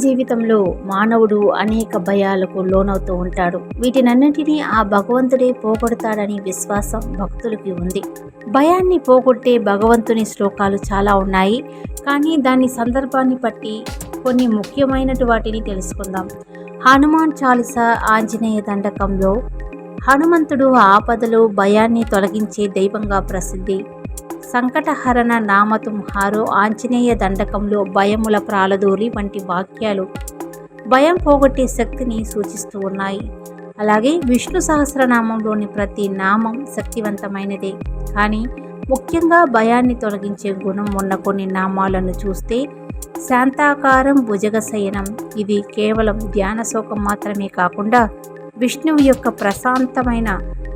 జీవితంలో మానవుడు అనేక భయాలకు లోనవుతూ ఉంటాడు. వీటినన్నింటినీ ఆ భగవంతుడే పోగొడతాడని విశ్వాసం భక్తులకి ఉంది. భయాన్ని పోగొట్టే భగవంతుని శ్లోకాలు చాలా ఉన్నాయి, కానీ దాని సందర్భాన్ని బట్టి కొన్ని ముఖ్యమైనటు వాటిని తెలుసుకుందాం. హనుమాన్ చాలీస ఆంజనేయ దండకంలో హనుమంతుడు ఆపదలు భయాన్ని తొలగించే దైవంగా ప్రసిద్ధి. సంకటహరణ నామ తుమ్హారో ఆంజనేయ దండకంలో భయముల ప్రాలదూరి వంటి వాక్యాలు భయం పోగొట్టే శక్తిని సూచిస్తూ ఉన్నాయి. అలాగే విష్ణు సహస్రనామంలోని ప్రతి నామం శక్తివంతమైనదే, కానీ ముఖ్యంగా భయాన్ని తొలగించే గుణం ఉన్న కొన్ని నామాలను చూస్తే శాంతాకారం భుజగశయనం, ఇది కేవలం ధ్యాన శోకం మాత్రమే కాకుండా విష్ణువు యొక్క ప్రశాంతమైన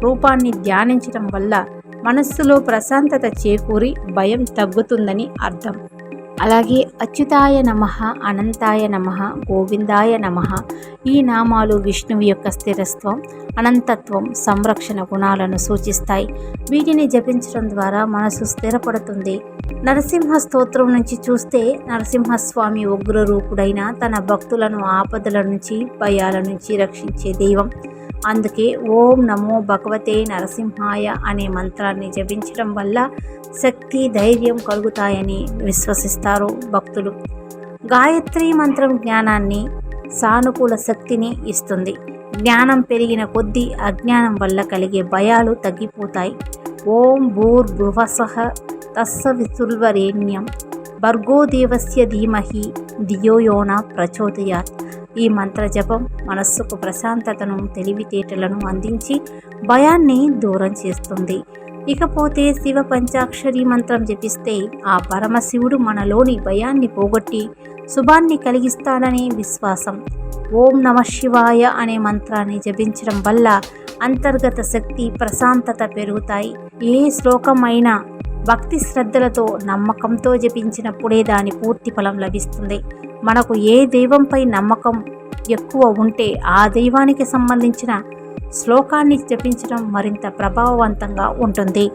రూపాన్ని ధ్యానించడం వల్ల మనస్సులో ప్రశాంతత చేకూరి భయం తగ్గుతుందని అర్థం. అలాగే అచ్యుతాయ నమః, అనంతాయ నమః, గోవిందాయ నమః, ఈ నామాలు విష్ణువు యొక్క స్థిరత్వం, అనంతత్వం, సంరక్షణ గుణాలను సూచిస్తాయి. వీటిని జపించడం ద్వారా మనసు స్థిరపడుతుంది. నరసింహ స్తోత్రం నుంచి చూస్తే నరసింహస్వామి ఉగ్రరూపుడైన తన భక్తులను ఆపదల నుంచి భయాల నుంచి రక్షించే దైవం. అందుకే ఓం నమో భగవతే నరసింహాయ అనే మంత్రాన్ని జపించడం వల్ల శక్తి, ధైర్యం కలుగుతాయని విశ్వసిస్తారు భక్తులు. గాయత్రి మంత్రం జ్ఞానాన్ని, సానుకూల శక్తిని ఇస్తుంది. జ్ఞానం పెరిగిన కొద్దీ అజ్ఞానం వల్ల కలిగే భయాలు తగ్గిపోతాయి. ఓం భూర్భువస్సః తస్సవితుర్వరేణ్యం భర్గో దేవస్య ధీమహి ధియో యో న ప్రచోదయాత్. ఈ మంత్ర జపం మనస్సుకు ప్రశాంతతను, తెలివితేటలను అందించి భయాన్ని దూరం చేస్తుంది. ఇకపోతే శివ పంచాక్షరి మంత్రం జపిస్తే ఆ పరమశివుడు మనలోని భయాన్ని పోగొట్టి శుభాన్ని కలిగిస్తాడనే విశ్వాసం. ఓం నమః శివాయ అనే మంత్రాన్ని జపించడం వల్ల అంతర్గత శక్తి, ప్రశాంతత పెరుగుతాయి. ఏ శ్లోకం అయినా భక్తి శ్రద్ధలతో, నమ్మకంతో జపించినప్పుడే దాని పూర్తి ఫలం లభిస్తుంది. మనకు ఏ దైవంపై నమ్మకం ఎక్కువ ఉంటే ఆ దైవానికి సంబంధించిన శ్లోకాన్ని జపించడం మరింత ప్రభావవంతంగా ఉంటుంది.